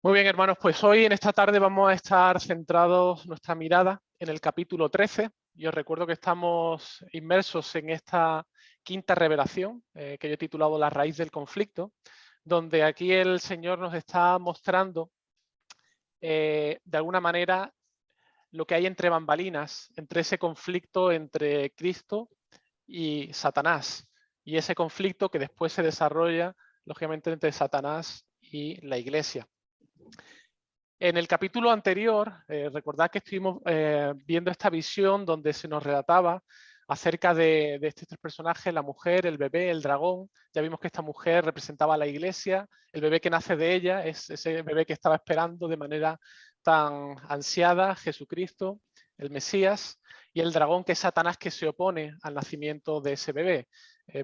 Muy bien, hermanos, pues hoy en esta tarde vamos a estar centrados nuestra mirada en el capítulo 13. Y os recuerdo que estamos inmersos en esta quinta revelación que yo he titulado La raíz del conflicto, donde aquí el Señor nos está mostrando de alguna manera lo que hay entre bambalinas, entre ese conflicto entre Cristo y Satanás, y ese conflicto que después se desarrolla, lógicamente, entre Satanás y la Iglesia. En el capítulo anterior, recordad que estuvimos viendo esta visión donde se nos relataba acerca de estos tres personajes, la mujer, el bebé, el dragón. Ya vimos que esta mujer representaba a la Iglesia, el bebé que nace de ella es ese bebé que estaba esperando de manera tan ansiada, Jesucristo, el Mesías, y el dragón que es Satanás, que se opone al nacimiento de ese bebé.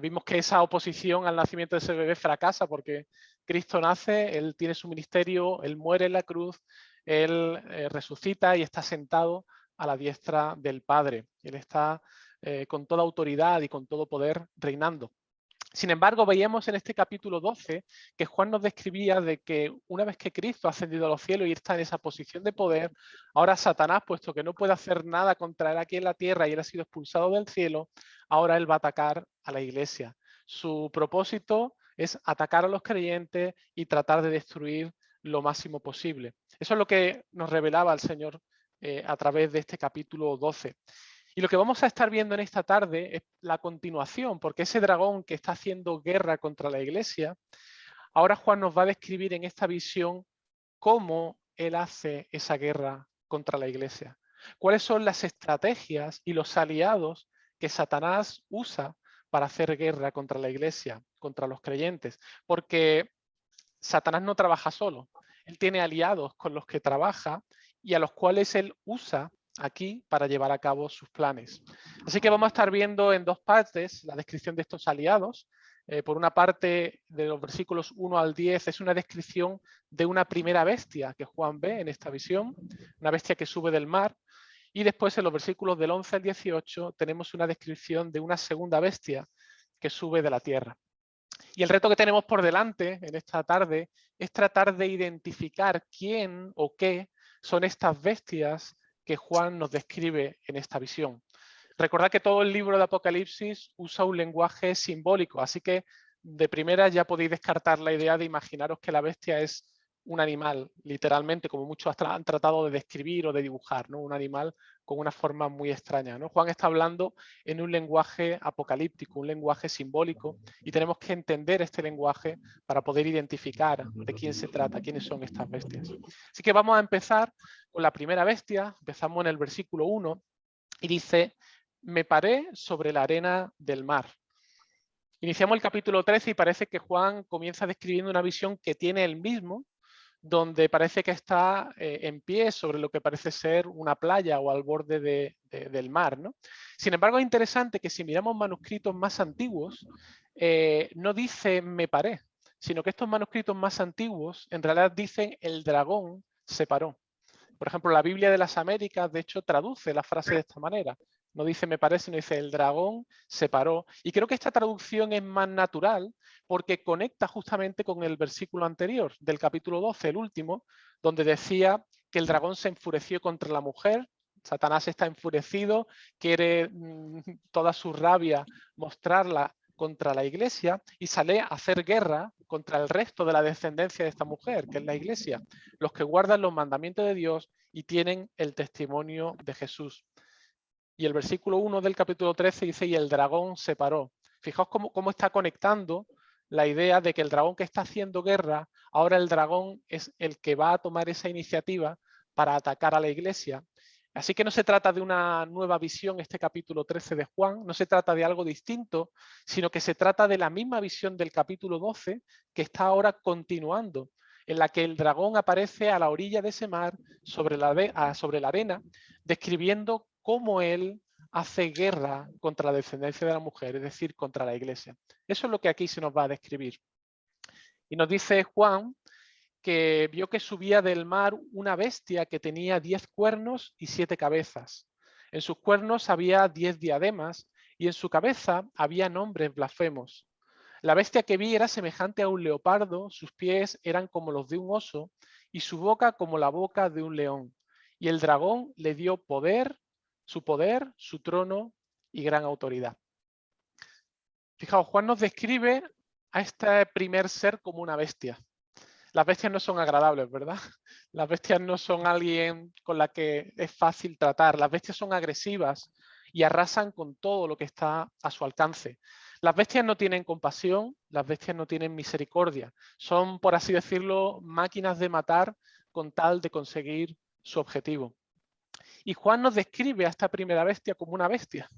Vimos que esa oposición al nacimiento de ese bebé fracasa porque Cristo nace, Él tiene su ministerio, Él muere en la cruz, Él resucita y está sentado a la diestra del Padre. Él está con toda autoridad y con todo poder reinando. Sin embargo, veíamos en este capítulo 12 que Juan nos describía de que una vez que Cristo ha ascendido a los cielos y está en esa posición de poder, ahora Satanás, puesto que no puede hacer nada contra él aquí en la tierra y él ha sido expulsado del cielo, ahora él va a atacar a la iglesia. Su propósito es atacar a los creyentes y tratar de destruir lo máximo posible. Eso es lo que nos revelaba el Señor a través de este capítulo 12. Y lo que vamos a estar viendo en esta tarde es la continuación, porque ese dragón que está haciendo guerra contra la iglesia, ahora Juan nos va a describir en esta visión cómo él hace esa guerra contra la iglesia. Cuáles son las estrategias y los aliados que Satanás usa para hacer guerra contra la iglesia, contra los creyentes. Porque Satanás no trabaja solo. Él tiene aliados con los que trabaja y a los cuales él usa aquí para llevar a cabo sus planes. Así que vamos a estar viendo en dos partes la descripción de estos aliados. Por una parte, de los versículos 1 al 10, es una descripción de una primera bestia que Juan ve en esta visión, una bestia que sube del mar. Y después, en los versículos del 11 al 18, tenemos una descripción de una segunda bestia que sube de la tierra. Y el reto que tenemos por delante en esta tarde es tratar de identificar quién o qué son estas bestias que Juan nos describe en esta visión. Recordad que todo el libro de Apocalipsis usa un lenguaje simbólico, así que de primera ya podéis descartar la idea de imaginaros que la bestia es un animal, literalmente, como muchos han tratado de describir o de dibujar, ¿no? Un animal con una forma muy extraña, ¿no? Juan está hablando en un lenguaje apocalíptico, un lenguaje simbólico, y tenemos que entender este lenguaje para poder identificar de quién se trata, quiénes son estas bestias. Así que vamos a empezar con la primera bestia. Empezamos en el versículo 1 y dice: me paré sobre la arena del mar. Iniciamos el capítulo 13 y parece que Juan comienza describiendo una visión que tiene él mismo, donde parece que está en pie sobre lo que parece ser una playa o al borde del mar, ¿no? Sin embargo, es interesante que si miramos manuscritos más antiguos, no dice me paré, sino que estos manuscritos más antiguos en realidad dicen el dragón se paró. Por ejemplo, la Biblia de las Américas, de hecho, traduce la frase de esta manera. No dice me parece, sino dice el dragón se paró. Y creo que esta traducción es más natural porque conecta justamente con el versículo anterior del capítulo 12, el último, donde decía que el dragón se enfureció contra la mujer. Satanás está enfurecido, quiere toda su rabia mostrarla contra la iglesia y sale a hacer guerra contra el resto de la descendencia de esta mujer, que es la iglesia, los que guardan los mandamientos de Dios y tienen el testimonio de Jesús. Y el versículo 1 del capítulo 13 dice, y el dragón se paró. Fijaos cómo está conectando la idea de que el dragón que está haciendo guerra, ahora el dragón es el que va a tomar esa iniciativa para atacar a la iglesia. Así que no se trata de una nueva visión, este capítulo 13 de Juan, no se trata de algo distinto, sino que se trata de la misma visión del capítulo 12 que está ahora continuando, en la que el dragón aparece a la orilla de ese mar, sobre la arena, describiendo cómo él hace guerra contra la descendencia de la mujer, es decir, contra la iglesia. Eso es lo que aquí se nos va a describir. Y nos dice Juan que vio que subía del mar una bestia que tenía 10 cuernos y 7 cabezas. En sus cuernos había 10 diademas y en su cabeza había nombres blasfemos. La bestia que vi era semejante a un leopardo, sus pies eran como los de un oso y su boca como la boca de un león. Y el dragón le dio poder, su trono y gran autoridad. Fijaos, Juan nos describe a este primer ser como una bestia. Las bestias no son agradables, ¿verdad? Las bestias no son alguien con la que es fácil tratar. Las bestias son agresivas y arrasan con todo lo que está a su alcance. Las bestias no tienen compasión, las bestias no tienen misericordia. Son, por así decirlo, máquinas de matar con tal de conseguir su objetivo. Y Juan nos describe a esta primera bestia como una bestia.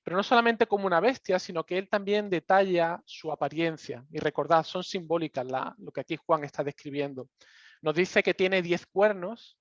Pero no solamente como una bestia, sino que él también detalla su apariencia. Y recordad, son simbólicas lo que aquí Juan está describiendo. Nos dice que tiene 10 cuernos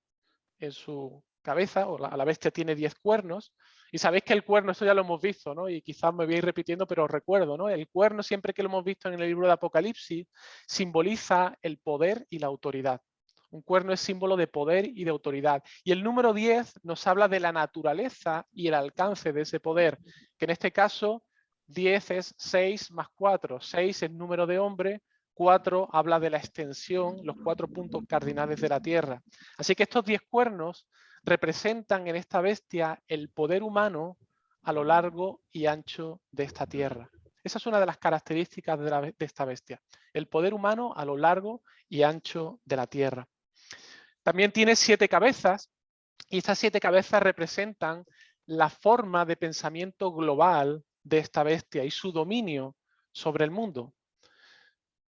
en su cabeza, o la bestia tiene 10 cuernos. Y sabéis que el cuerno, esto ya lo hemos visto, ¿no? Y quizás me voy a ir repitiendo, pero os recuerdo, ¿no? El cuerno, siempre que lo hemos visto en el libro de Apocalipsis, simboliza el poder y la autoridad. Un cuerno es símbolo de poder y de autoridad. Y el número 10 nos habla de la naturaleza y el alcance de ese poder, que en este caso 10 es 6 más 4. 6 es número de hombre, 4 habla de la extensión, los 4 puntos cardinales de la Tierra. Así que estos 10 cuernos representan en esta bestia el poder humano a lo largo y ancho de esta Tierra. Esa es una de las características de esta bestia, el poder humano a lo largo y ancho de la Tierra. También tiene 7 cabezas y estas 7 cabezas representan la forma de pensamiento global de esta bestia y su dominio sobre el mundo.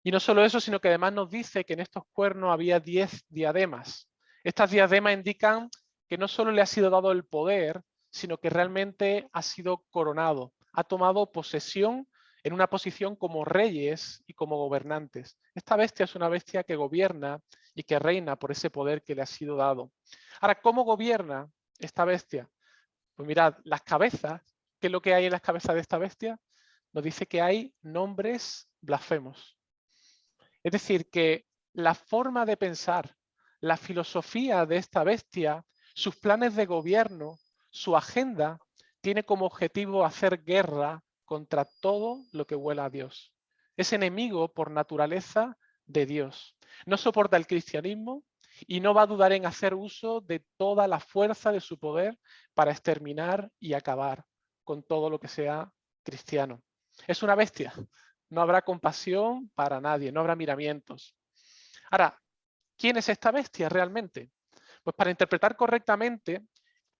Y no solo eso, sino que además nos dice que en estos cuernos había 10 diademas. Estas diademas indican que no solo le ha sido dado el poder, sino que realmente ha sido coronado, ha tomado posesión en una posición como reyes y como gobernantes. Esta bestia es una bestia que gobierna y que reina por ese poder que le ha sido dado. Ahora, ¿cómo gobierna esta bestia? Pues mirad, las cabezas, ¿qué es lo que hay en las cabezas de esta bestia? Nos dice que hay nombres blasfemos. Es decir, que la forma de pensar, la filosofía de esta bestia, sus planes de gobierno, su agenda, tiene como objetivo hacer guerra contra todo lo que huela a Dios. Es enemigo por naturaleza de Dios. No soporta el cristianismo y no va a dudar en hacer uso de toda la fuerza de su poder para exterminar y acabar con todo lo que sea cristiano. Es una bestia. No habrá compasión para nadie, no habrá miramientos. Ahora, ¿quién es esta bestia realmente? Pues para interpretar correctamente,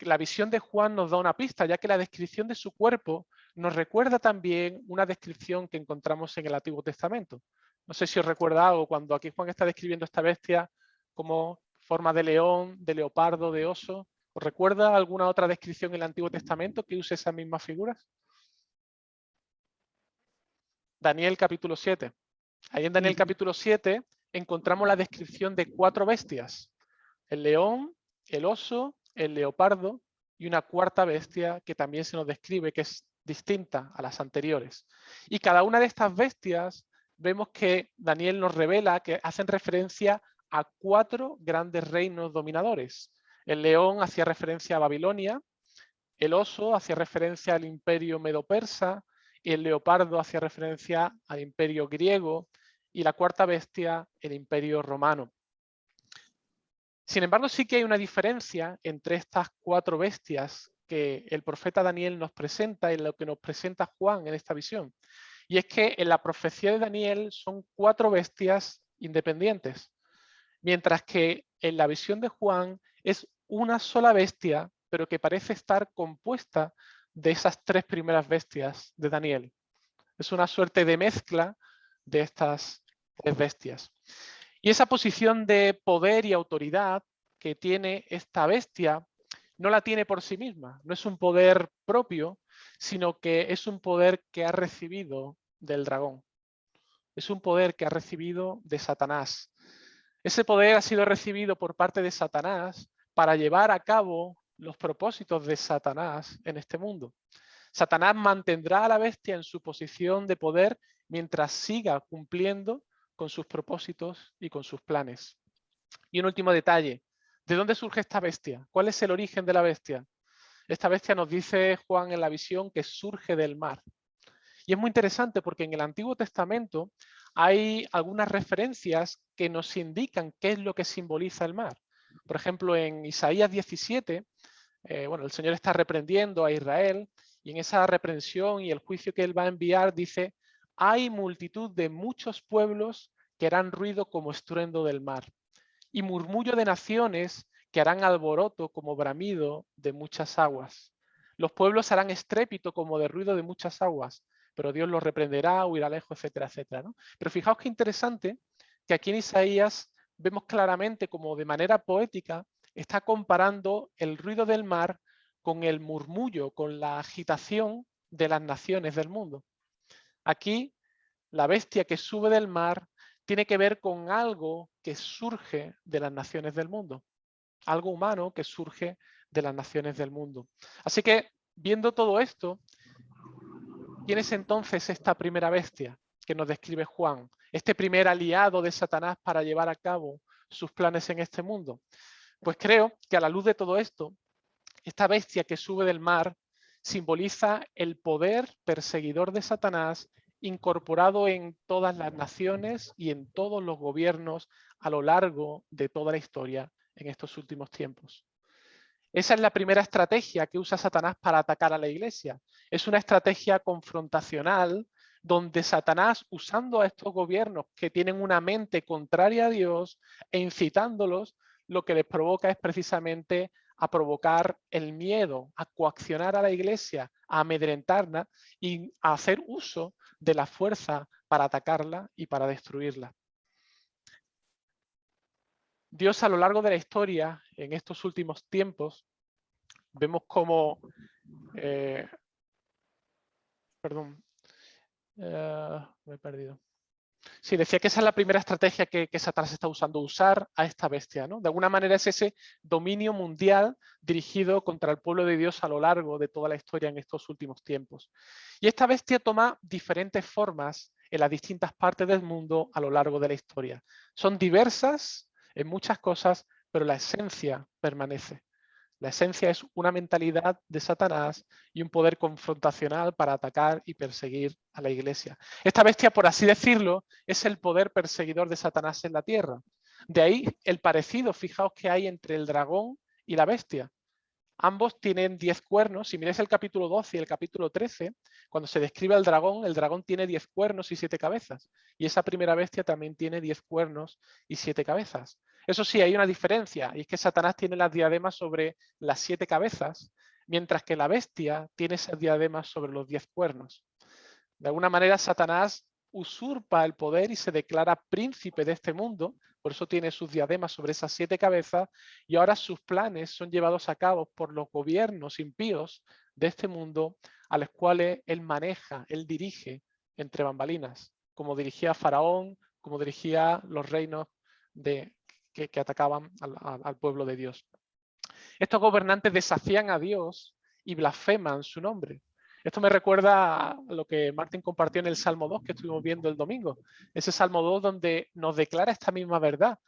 la visión de Juan nos da una pista, ya que la descripción de su cuerpo nos recuerda también una descripción que encontramos en el Antiguo Testamento. No sé si os recuerda algo cuando aquí Juan está describiendo esta bestia como forma de león, de leopardo, de oso. ¿Os recuerda alguna otra descripción en el Antiguo Testamento que use esas mismas figuras? Daniel capítulo 7. Ahí en Daniel capítulo 7 encontramos la descripción de 4 bestias. El león, el oso, el leopardo y una cuarta bestia que también se nos describe que es distinta a las anteriores. Y cada una de estas bestias vemos que Daniel nos revela que hacen referencia a 4 grandes reinos dominadores. El león hacía referencia a Babilonia, el oso hacía referencia al imperio medo-persa y el leopardo hacía referencia al imperio griego y la cuarta bestia, el imperio romano. Sin embargo, sí que hay una diferencia entre estas 4 bestias que el profeta Daniel nos presenta y lo que nos presenta Juan en esta visión. Y es que en la profecía de Daniel son 4 bestias independientes, mientras que en la visión de Juan es una sola bestia, pero que parece estar compuesta de esas 3 primeras bestias de Daniel. Es una suerte de mezcla de estas 3 bestias. Y esa posición de poder y autoridad que tiene esta bestia no la tiene por sí misma, no es un poder propio, sino que es un poder que ha recibido del dragón. Es un poder que ha recibido de Satanás. Ese poder ha sido recibido por parte de Satanás para llevar a cabo los propósitos de Satanás en este mundo. Satanás mantendrá a la bestia en su posición de poder mientras siga cumpliendo con sus propósitos y con sus planes. Y un último detalle, ¿de dónde surge esta bestia? ¿Cuál es el origen de la bestia? Esta bestia nos dice Juan en la visión que surge del mar. Y es muy interesante porque en el Antiguo Testamento hay algunas referencias que nos indican qué es lo que simboliza el mar. Por ejemplo, en Isaías 17, bueno, el Señor está reprendiendo a Israel y en esa reprensión y el juicio que Él va a enviar dice: hay multitud de muchos pueblos que harán ruido como estruendo del mar y murmullo de naciones que harán alboroto como bramido de muchas aguas. Los pueblos harán estrépito como de ruido de muchas aguas, pero Dios los reprenderá, huirá lejos, etcétera, etcétera, ¿no? Pero fijaos qué interesante que aquí en Isaías vemos claramente como de manera poética está comparando el ruido del mar con el murmullo, con la agitación de las naciones del mundo. Aquí la bestia que sube del mar tiene que ver con algo que surge de las naciones del mundo, algo humano que surge de las naciones del mundo. Así que, viendo todo esto, ¿quién es entonces esta primera bestia que nos describe Juan? Este primer aliado de Satanás para llevar a cabo sus planes en este mundo. Pues creo que a la luz de todo esto, esta bestia que sube del mar simboliza el poder perseguidor de Satanás incorporado en todas las naciones y en todos los gobiernos a lo largo de toda la historia en estos últimos tiempos. Esa es la primera estrategia que usa Satanás para atacar a la iglesia. Es una estrategia confrontacional donde Satanás, usando a estos gobiernos que tienen una mente contraria a Dios e incitándolos, lo que les provoca es precisamente a provocar el miedo, a coaccionar a la iglesia, a amedrentarla y a hacer uso de la fuerza para atacarla y para destruirla. Dios, a lo largo de la historia, en estos últimos tiempos, vemos cómo, perdón, me he perdido. Sí, decía que esa es la primera estrategia que Satanás está usando, usar a esta bestia, ¿no? De alguna manera es ese dominio mundial dirigido contra el pueblo de Dios a lo largo de toda la historia en estos últimos tiempos. Y esta bestia toma diferentes formas en las distintas partes del mundo a lo largo de la historia. Son diversas en muchas cosas, pero la esencia permanece. La esencia es una mentalidad de Satanás y un poder confrontacional para atacar y perseguir a la iglesia. Esta bestia, por así decirlo, es el poder perseguidor de Satanás en la tierra. De ahí el parecido, fijaos, que hay entre el dragón y la bestia. Ambos tienen 10 cuernos. Si miráis el capítulo 12 y el capítulo 13, cuando se describe el dragón tiene 10 cuernos y 7 cabezas. Y esa primera bestia también tiene 10 cuernos y 7 cabezas. Eso sí, hay una diferencia, y es que Satanás tiene las diademas sobre las 7 cabezas, mientras que la bestia tiene esas diademas sobre los 10 cuernos. De alguna manera, Satanás usurpa el poder y se declara príncipe de este mundo, por eso tiene sus diademas sobre esas 7 cabezas, y ahora sus planes son llevados a cabo por los gobiernos impíos de este mundo, a los cuales él maneja, él dirige entre bambalinas, como dirigía a Faraón, como dirigía los reinos que atacaban al pueblo de Dios. Estos gobernantes desafían a Dios y blasfeman su nombre. Esto me recuerda a lo que Martín compartió en el Salmo 2 que estuvimos viendo el domingo. Ese Salmo 2 donde nos declara esta misma verdad,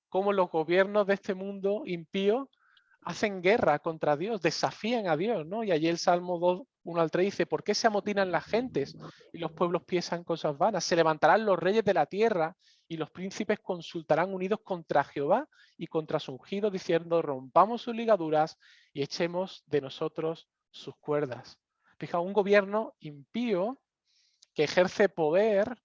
cómo los gobiernos de este mundo impío hacen guerra contra Dios, desafían a Dios, ¿no? Y allí el Salmo 2, 1 al 3 dice: ¿por qué se amotinan las gentes y los pueblos piensan cosas vanas? Se levantarán los reyes de la tierra y los príncipes consultarán unidos contra Jehová y contra su ungido, diciendo: rompamos sus ligaduras y echemos de nosotros sus cuerdas. Fija, un gobierno impío que ejerce poder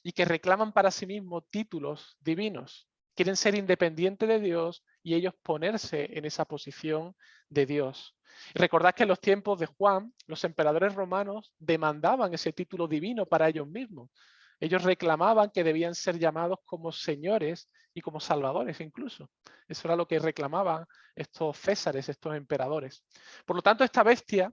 y que reclaman para sí mismo títulos divinos. Quieren ser independientes de Dios y ellos ponerse en esa posición de Dios. Y recordad que en los tiempos de Juan, los emperadores romanos demandaban ese título divino para ellos mismos. Ellos reclamaban que debían ser llamados como señores y como salvadores incluso. Eso era lo que reclamaban estos césares, estos emperadores. Por lo tanto, esta bestia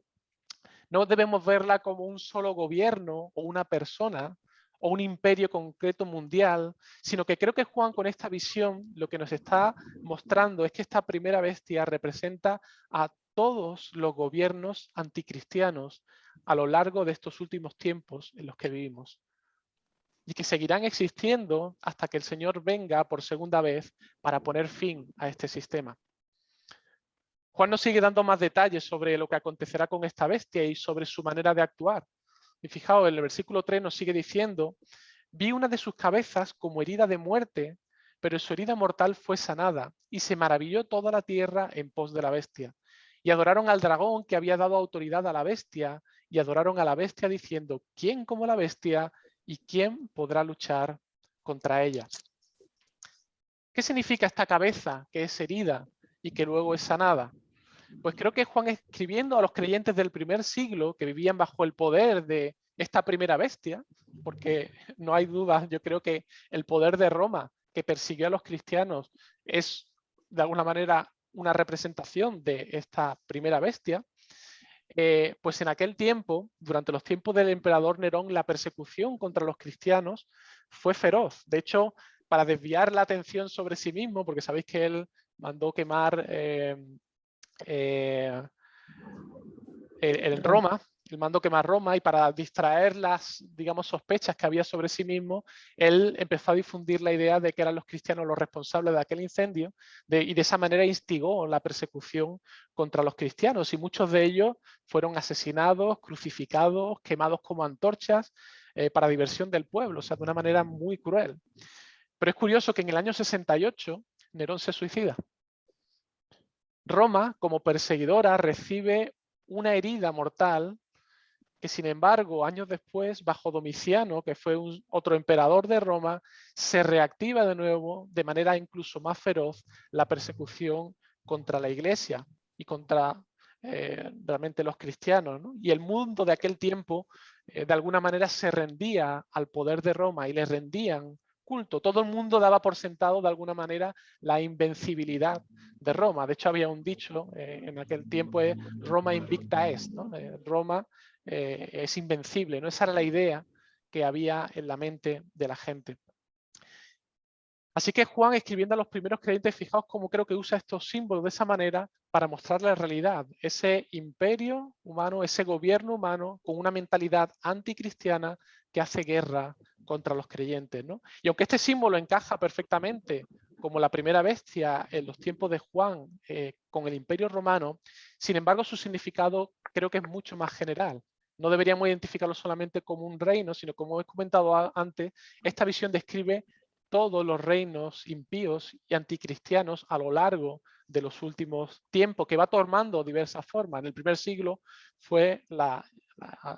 no debemos verla como un solo gobierno o una persona o un imperio concreto mundial, sino que creo que Juan con esta visión lo que nos está mostrando es que esta primera bestia representa a todos los gobiernos anticristianos a lo largo de estos últimos tiempos en los que vivimos y que seguirán existiendo hasta que el Señor venga por segunda vez para poner fin a este sistema. Juan nos sigue dando más detalles sobre lo que acontecerá con esta bestia y sobre su manera de actuar. Y fijaos, en el versículo 3 nos sigue diciendo Vi una de sus cabezas como herida de muerte, pero su herida mortal fue sanada, y se maravilló toda la tierra en pos de la bestia. Y adoraron al dragón que había dado autoridad a la bestia, y adoraron a la bestia diciendo, ¿quién como la bestia y quién podrá luchar contra ella? ¿Qué significa esta cabeza que es herida y que luego es sanada? Pues creo que Juan, escribiendo a los creyentes del primer siglo que vivían bajo el poder de esta primera bestia, porque no hay dudas, yo creo que el poder de Roma que persiguió a los cristianos es de alguna manera una representación de esta primera bestia. Pues en aquel tiempo, durante los tiempos del emperador Nerón, la persecución contra los cristianos fue feroz. De hecho, para desviar la atención sobre sí mismo, porque sabéis que él mandó quemar en Roma, el mando quemar Roma, y para distraer las, digamos, sospechas que había sobre sí mismo, él empezó a difundir la idea de que eran los cristianos los responsables de aquel incendio, y de esa manera instigó la persecución contra los cristianos, y muchos de ellos fueron asesinados, crucificados, quemados como antorchas, para diversión del pueblo, o sea, de una manera muy cruel. Pero es curioso que en el año 68 Nerón se suicida. Roma, como perseguidora, recibe una herida mortal que, sin embargo, años después, bajo Domiciano, que fue otro emperador de Roma, se reactiva de nuevo, de manera incluso más feroz, la persecución contra la Iglesia y contra realmente los cristianos, ¿no? Y el mundo de aquel tiempo, de alguna manera, se rendía al poder de Roma y le rendían culto. Todo el mundo daba por sentado, de alguna manera, la invencibilidad de Roma. De hecho, había un dicho en aquel tiempo, Roma invicta est, ¿no? Roma es invencible, ¿no? Esa era la idea que había en la mente de la gente. Así que Juan, escribiendo a los primeros creyentes, fijaos cómo creo que usa estos símbolos de esa manera para mostrar la realidad, ese imperio humano, ese gobierno humano con una mentalidad anticristiana que hace guerra contra los creyentes, ¿no? Y aunque este símbolo encaja perfectamente como la primera bestia en los tiempos de Juan con el imperio romano, sin embargo su significado creo que es mucho más general. No deberíamos identificarlo solamente como un reino, sino, como he comentado antes, esta visión describe todos los reinos impíos y anticristianos a lo largo de los últimos tiempos, que va tomando diversas formas. En el primer siglo fue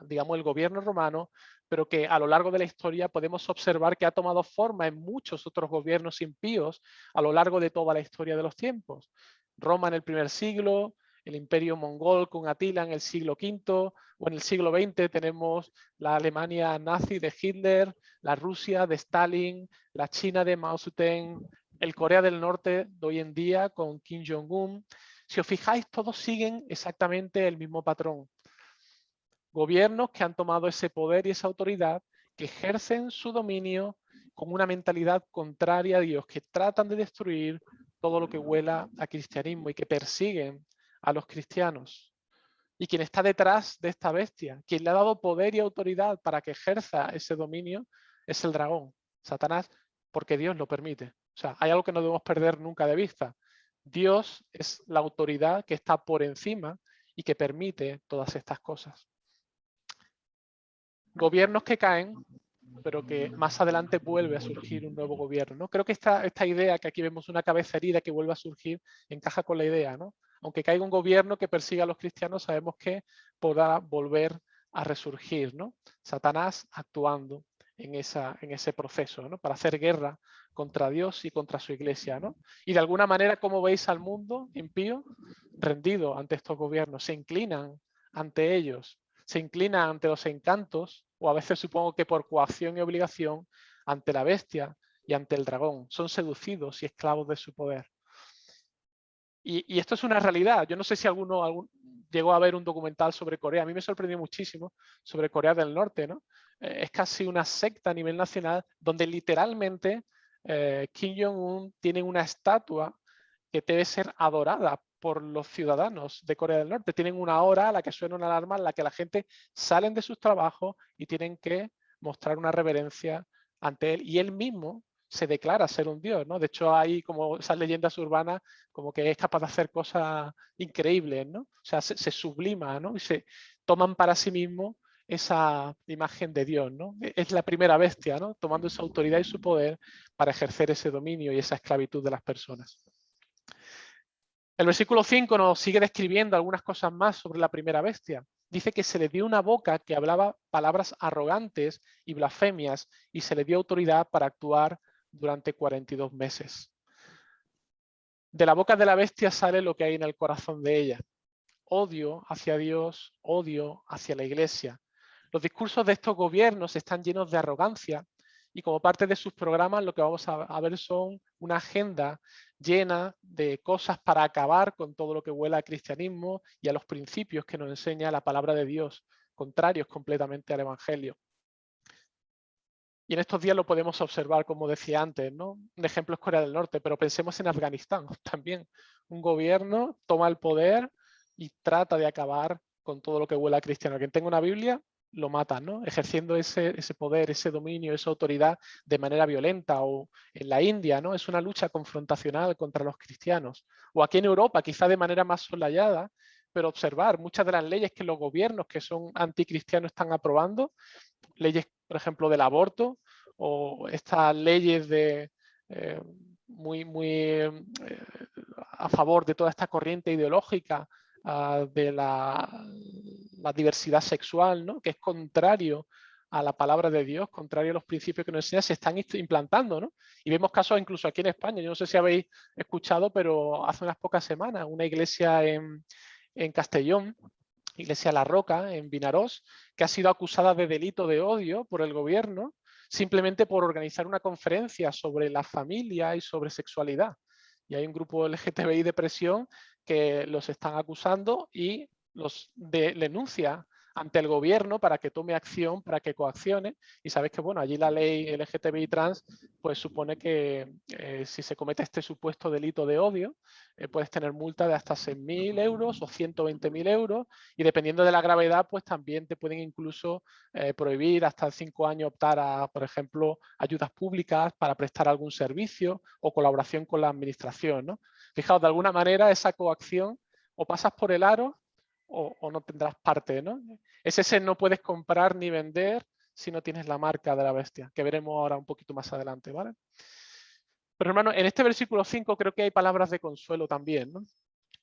digamos, el gobierno romano, pero que a lo largo de la historia podemos observar que ha tomado forma en muchos otros gobiernos impíos a lo largo de toda la historia de los tiempos. Roma en el primer siglo, el imperio mongol con Atila en el siglo V, o en el siglo XX tenemos la Alemania nazi de Hitler, la Rusia de Stalin, la China de Mao Zedong, el Corea del Norte de hoy en día con Kim Jong-un. Si os fijáis, todos siguen exactamente el mismo patrón. Gobiernos que han tomado ese poder y esa autoridad, que ejercen su dominio con una mentalidad contraria a Dios, que tratan de destruir todo lo que huela a cristianismo y que persiguen a los cristianos. Y quien está detrás de esta bestia, quien le ha dado poder y autoridad para que ejerza ese dominio, es el dragón, Satanás, porque Dios lo permite. O sea, hay algo que no debemos perder nunca de vista. Dios es la autoridad que está por encima y que permite todas estas cosas. Gobiernos que caen, pero que más adelante vuelve a surgir un nuevo gobierno, ¿no? Creo que esta idea, que aquí vemos una cabeza herida que vuelve a surgir, encaja con la idea, ¿no? Aunque caiga un gobierno que persiga a los cristianos, sabemos que podrá volver a resurgir, ¿no? Satanás actuando en ese proceso, ¿no? Para hacer guerra contra Dios y contra su iglesia, ¿no? Y de alguna manera, ¿cómo veis al mundo impío? Rendido ante estos gobiernos, se inclinan ante ellos, se inclinan ante los encantos, o a veces supongo que por coacción y obligación, ante la bestia y ante el dragón. Son seducidos y esclavos de su poder. Y esto es una realidad. Yo no sé si alguno llegó a ver un documental sobre Corea. A mí me sorprendió muchísimo sobre Corea del Norte, ¿no? Es casi una secta a nivel nacional donde literalmente Kim Jong-un tiene una estatua que debe ser adorada por los ciudadanos de Corea del Norte. Tienen una hora a la que suena una alarma en la que la gente salen de sus trabajos y tienen que mostrar una reverencia ante él. Y él mismo se declara ser un dios, ¿no? De hecho, hay como esas leyendas urbanas como que es capaz de hacer cosas increíbles, ¿no? O sea, se sublima, ¿no? Y se toman para sí mismo esa imagen de Dios, ¿no? Es la primera bestia, ¿no? Tomando esa autoridad y su poder para ejercer ese dominio y esa esclavitud de las personas. El versículo 5 nos sigue describiendo algunas cosas más sobre la primera bestia. Dice que se le dio una boca que hablaba palabras arrogantes y blasfemias y se le dio autoridad para actuar durante 42 meses. De la boca de la bestia sale lo que hay en el corazón de ella. Odio hacia Dios, odio hacia la Iglesia. Los discursos de estos gobiernos están llenos de arrogancia y como parte de sus programas lo que vamos a ver son una agenda llena de cosas para acabar con todo lo que huela al cristianismo y a los principios que nos enseña la palabra de Dios, contrarios completamente al Evangelio. Y en estos días lo podemos observar, como decía antes, ¿no? Un ejemplo es Corea del Norte, pero pensemos en Afganistán también. Un gobierno toma el poder y trata de acabar con todo lo que huela a cristiano. Quien tenga una Biblia lo mata, ¿no? Ejerciendo ese poder, ese dominio, esa autoridad de manera violenta. O en la India, ¿no? Es una lucha confrontacional contra los cristianos. O aquí en Europa, quizá de manera más soslayada, pero observar muchas de las leyes que los gobiernos que son anticristianos están aprobando, leyes, por ejemplo, del aborto o estas leyes de muy a favor de toda esta corriente ideológica de la diversidad sexual, ¿no? Que es contrario a la palabra de Dios, contrario a los principios que nos enseña, se están implantando, ¿no? Y vemos casos incluso aquí en España. Yo no sé si habéis escuchado, pero hace unas pocas semanas una iglesia en Castellón, Iglesia La Roca, en Vinarós, que ha sido acusada de delito de odio por el gobierno simplemente por organizar una conferencia sobre la familia y sobre sexualidad. Y hay un grupo LGTBI de presión que los están acusando y los denuncia ante el gobierno para que tome acción, para que coaccione. Y sabéis que, bueno, allí la ley LGTBI trans pues supone que si se comete este supuesto delito de odio, puedes tener multa de hasta 6.000 euros o 120.000 euros y dependiendo de la gravedad, pues también te pueden incluso prohibir hasta 5 años optar a, por ejemplo, ayudas públicas para prestar algún servicio o colaboración con la administración, ¿no? Fijaos, de alguna manera esa coacción o pasas por el aro o no tendrás parte, ¿no? Ese no puedes comprar ni vender si no tienes la marca de la bestia, que veremos ahora un poquito más adelante, ¿vale? Pero hermano, en este versículo 5 creo que hay palabras de consuelo también, ¿no?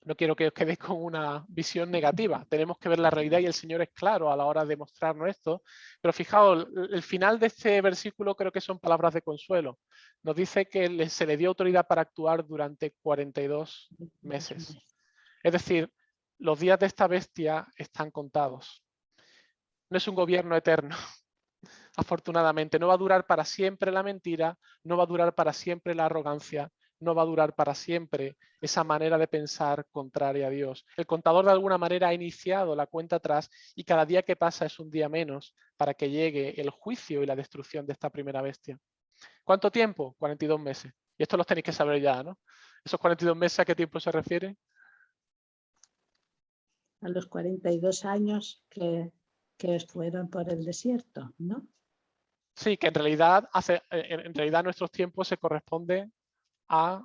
No quiero que os quedéis con una visión negativa. Tenemos que ver la realidad y el Señor es claro a la hora de mostrarnos esto. Pero fijaos, el final de este versículo creo que son palabras de consuelo. Nos dice que se le dio autoridad para actuar durante 42 meses. Es decir, los días de esta bestia están contados. No es un gobierno eterno. Afortunadamente, no va a durar para siempre la mentira, no va a durar para siempre la arrogancia, no va a durar para siempre esa manera de pensar contraria a Dios. El contador de alguna manera ha iniciado la cuenta atrás y cada día que pasa es un día menos para que llegue el juicio y la destrucción de esta primera bestia. ¿Cuánto tiempo? 42 meses. Y esto los tenéis que saber ya, ¿no? ¿Esos 42 meses a qué tiempo se refiere? A los 42 años que fueron por el desierto, ¿no? Sí, que en realidad nuestros tiempos se corresponden a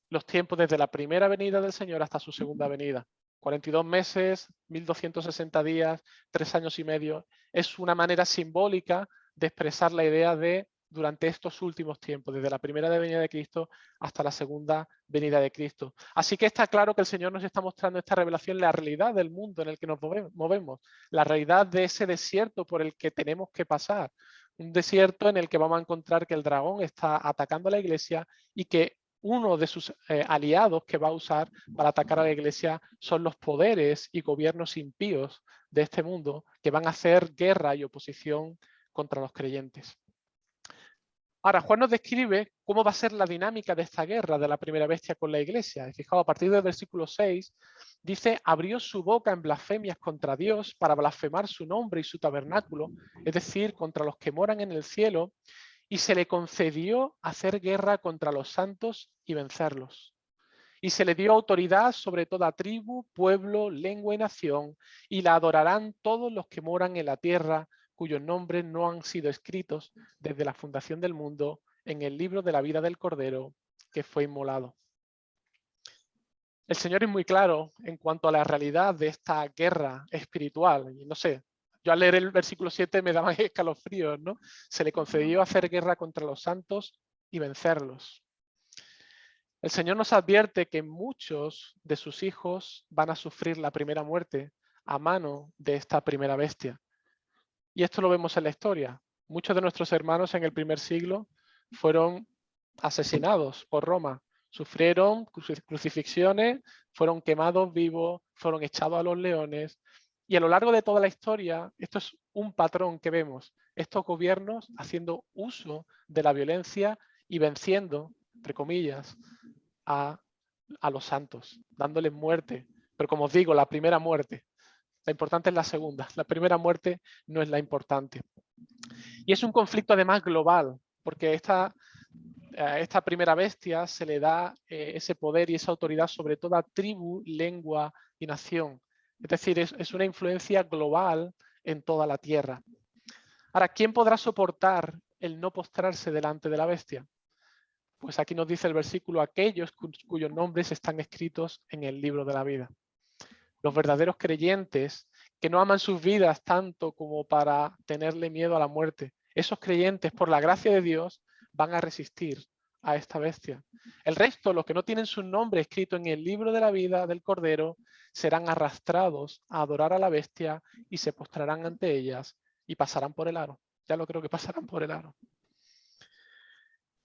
los tiempos desde la primera venida del Señor hasta su segunda venida. 42 meses, 1260 días, 3 años y medio. Es una manera simbólica de expresar la idea de durante estos últimos tiempos, desde la primera venida de Cristo hasta la segunda venida de Cristo. Así que está claro que el Señor nos está mostrando esta revelación, la realidad del mundo en el que nos movemos, la realidad de ese desierto por el que tenemos que pasar. Un desierto en el que vamos a encontrar que el dragón está atacando a la iglesia y que uno de sus aliados que va a usar para atacar a la iglesia son los poderes y gobiernos impíos de este mundo que van a hacer guerra y oposición contra los creyentes. Ahora, Juan nos describe cómo va a ser la dinámica de esta guerra de la primera bestia con la iglesia. Fijaos, a partir del versículo 6, dice, abrió su boca en blasfemias contra Dios para blasfemar su nombre y su tabernáculo, es decir, contra los que moran en el cielo, y se le concedió hacer guerra contra los santos y vencerlos. Y se le dio autoridad sobre toda tribu, pueblo, lengua y nación, y la adorarán todos los que moran en la tierra, cuyos nombres no han sido escritos desde la fundación del mundo en el libro de la vida del Cordero que fue inmolado. El Señor es muy claro en cuanto a la realidad de esta guerra espiritual. Y no sé, Yo al leer el versículo 7 me daban escalofríos, ¿no? Se le concedió hacer guerra contra los santos y vencerlos. El Señor nos advierte que muchos de sus hijos van a sufrir la primera muerte a mano de esta primera bestia. Y esto lo vemos en la historia. Muchos de nuestros hermanos en el primer siglo fueron asesinados por Roma. Sufrieron crucifixiones, fueron quemados vivos, fueron echados a los leones. Y a lo largo de toda la historia, esto es un patrón que vemos. Estos gobiernos haciendo uso de la violencia y venciendo, entre comillas, a los santos, dándoles muerte. Pero como os digo, la primera muerte. La importante es la segunda. La primera muerte no es la importante. Y es un conflicto además global, porque esta primera bestia se le da ese poder y esa autoridad sobre toda tribu, lengua y nación. Es decir, es una influencia global en toda la tierra. Ahora, ¿quién podrá soportar el no postrarse delante de la bestia? Pues aquí nos dice el versículo, aquellos cuyos nombres están escritos en el libro de la vida. Los verdaderos creyentes que no aman sus vidas tanto como para tenerle miedo a la muerte. Esos creyentes, por la gracia de Dios, van a resistir a esta bestia. El resto, los que no tienen su nombre escrito en el libro de la vida del Cordero, serán arrastrados a adorar a la bestia y se postrarán ante ellas y pasarán por el aro. Ya lo creo que pasarán por el aro.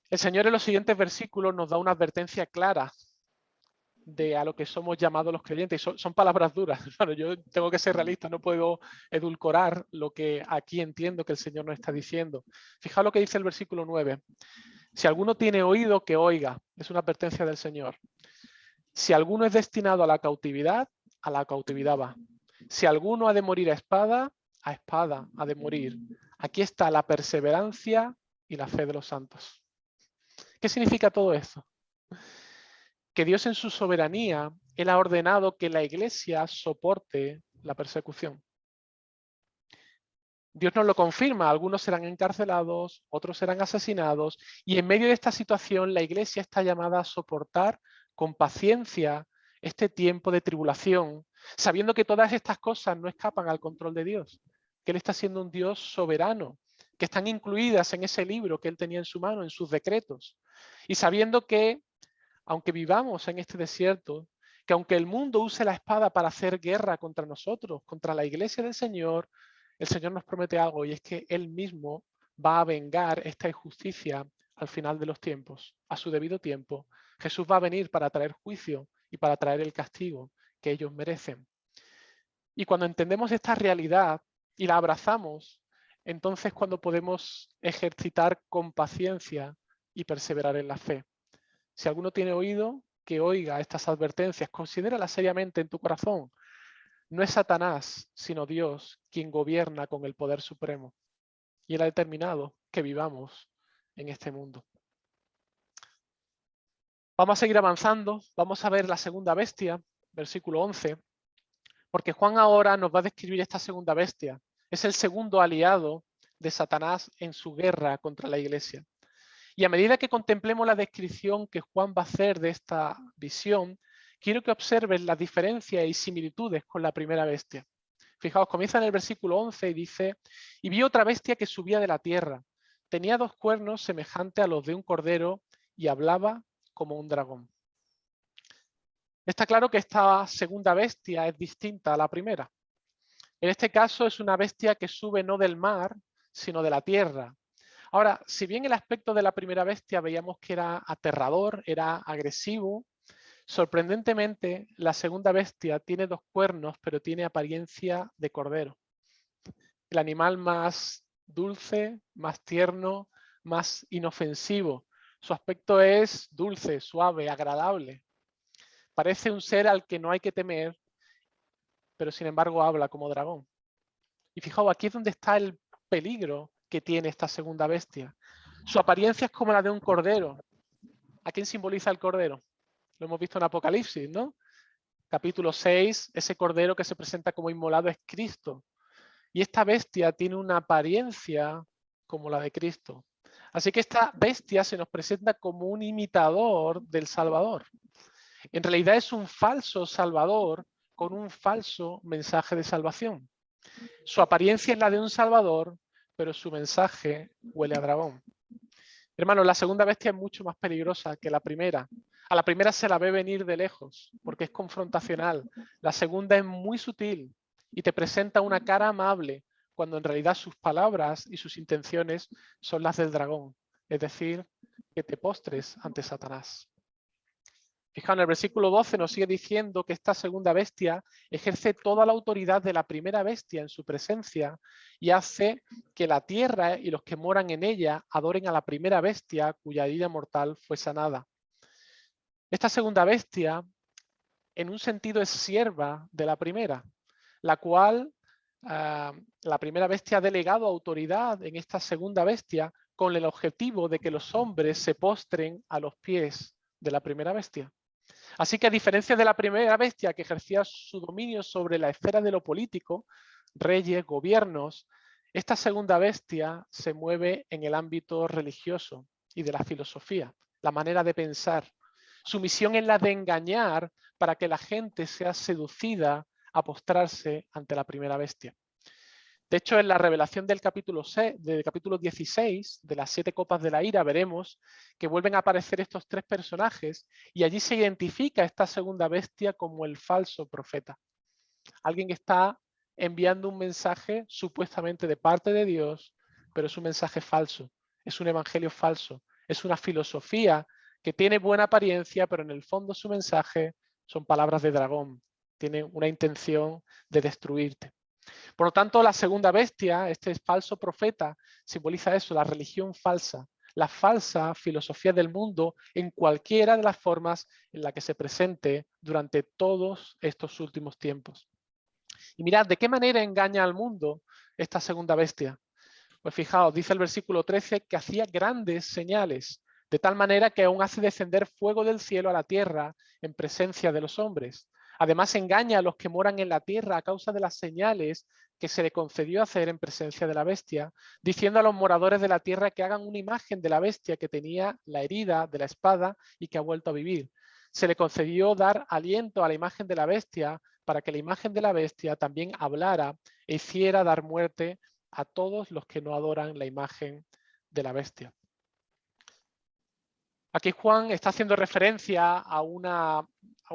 El Señor en los siguientes versículos nos da una advertencia clara de a lo que somos llamados los creyentes. Son palabras duras. Bueno, yo tengo que ser realista, no puedo edulcorar lo que aquí entiendo que el Señor nos está diciendo. Fijaos lo que dice el versículo 9. Si alguno tiene oído, que oiga. Es una advertencia del Señor. Si alguno es destinado a la cautividad va. Si alguno ha de morir a espada ha de morir. Aquí está la perseverancia y la fe de los santos. ¿Qué significa todo esto? Que Dios en su soberanía, Él ha ordenado que la Iglesia soporte la persecución. Dios nos lo confirma, algunos serán encarcelados, otros serán asesinados, y en medio de esta situación la Iglesia está llamada a soportar con paciencia este tiempo de tribulación, sabiendo que todas estas cosas no escapan al control de Dios, que Él está siendo un Dios soberano, que están incluidas en ese libro que Él tenía en su mano, en sus decretos, y sabiendo que aunque vivamos en este desierto, que aunque el mundo use la espada para hacer guerra contra nosotros, contra la iglesia del Señor, el Señor nos promete algo y es que Él mismo va a vengar esta injusticia al final de los tiempos, a su debido tiempo. Jesús va a venir para traer juicio y para traer el castigo que ellos merecen. Y cuando entendemos esta realidad y la abrazamos, entonces cuando podemos ejercitar con paciencia y perseverar en la fe. Si alguno tiene oído, que oiga estas advertencias, considéralas seriamente en tu corazón. No es Satanás, sino Dios quien gobierna con el poder supremo. Y Él ha determinado que vivamos en este mundo. Vamos a seguir avanzando, vamos a ver la segunda bestia, versículo 11, porque Juan ahora nos va a describir esta segunda bestia. Es el segundo aliado de Satanás en su guerra contra la iglesia. Y a medida que contemplemos la descripción que Juan va a hacer de esta visión, quiero que observen las diferencias y similitudes con la primera bestia. Fijaos, comienza en el versículo 11 y dice, y vi otra bestia que subía de la tierra. Tenía 2 cuernos semejantes a los de un cordero y hablaba como un dragón. Está claro que esta segunda bestia es distinta a la primera. En este caso es una bestia que sube no del mar, sino de la tierra. Ahora, si bien el aspecto de la primera bestia veíamos que era aterrador, era agresivo, sorprendentemente la segunda bestia tiene 2 cuernos, pero tiene apariencia de cordero. El animal más dulce, más tierno, más inofensivo. Su aspecto es dulce, suave, agradable. Parece un ser al que no hay que temer, pero sin embargo habla como dragón. Y fijaos, aquí es donde está el peligro que tiene esta segunda bestia. Su apariencia es como la de un cordero. ¿A quién simboliza el cordero? Lo hemos visto en Apocalipsis, ¿no? Capítulo 6, ese cordero que se presenta como inmolado es Cristo. Y esta bestia tiene una apariencia como la de Cristo. Así que esta bestia se nos presenta como un imitador del Salvador. En realidad es un falso Salvador con un falso mensaje de salvación. Su apariencia es la de un salvador, pero su mensaje huele a dragón. Hermanos, la segunda bestia es mucho más peligrosa que la primera. A la primera se la ve venir de lejos, porque es confrontacional. La segunda es muy sutil y te presenta una cara amable, cuando en realidad sus palabras y sus intenciones son las del dragón. Es decir, que te postres ante Satanás. Fijaos, en el versículo 12 nos sigue diciendo que esta segunda bestia ejerce toda la autoridad de la primera bestia en su presencia y hace que la tierra y los que moran en ella adoren a la primera bestia cuya herida mortal fue sanada. Esta segunda bestia, en un sentido, es sierva de la primera, la cual la primera bestia ha delegado autoridad en esta segunda bestia con el objetivo de que los hombres se postren a los pies de la primera bestia. Así que, a diferencia de la primera bestia, que ejercía su dominio sobre la esfera de lo político, reyes, gobiernos, esta segunda bestia se mueve en el ámbito religioso y de la filosofía, la manera de pensar. Su misión es la de engañar para que la gente sea seducida a postrarse ante la primera bestia. De hecho, en la revelación del capítulo 16, de las 7 copas de la ira, veremos que vuelven a aparecer estos 3 personajes y allí se identifica esta segunda bestia como el falso profeta. Alguien que está enviando un mensaje supuestamente de parte de Dios, pero es un mensaje falso, es un evangelio falso, es una filosofía que tiene buena apariencia, pero en el fondo su mensaje son palabras de dragón, tiene una intención de destruirte. Por lo tanto, la segunda bestia, este falso profeta, simboliza eso, la religión falsa, la falsa filosofía del mundo en cualquiera de las formas en la que se presente durante todos estos últimos tiempos. Y mirad, ¿de qué manera engaña al mundo esta segunda bestia? Pues fijaos, dice el versículo 13 que hacía grandes señales, de tal manera que aún hace descender fuego del cielo a la tierra en presencia de los hombres. Además, engaña a los que moran en la tierra a causa de las señales que se le concedió hacer en presencia de la bestia, diciendo a los moradores de la tierra que hagan una imagen de la bestia que tenía la herida de la espada y que ha vuelto a vivir. Se le concedió dar aliento a la imagen de la bestia para que la imagen de la bestia también hablara e hiciera dar muerte a todos los que no adoran la imagen de la bestia. Aquí Juan está haciendo referencia a un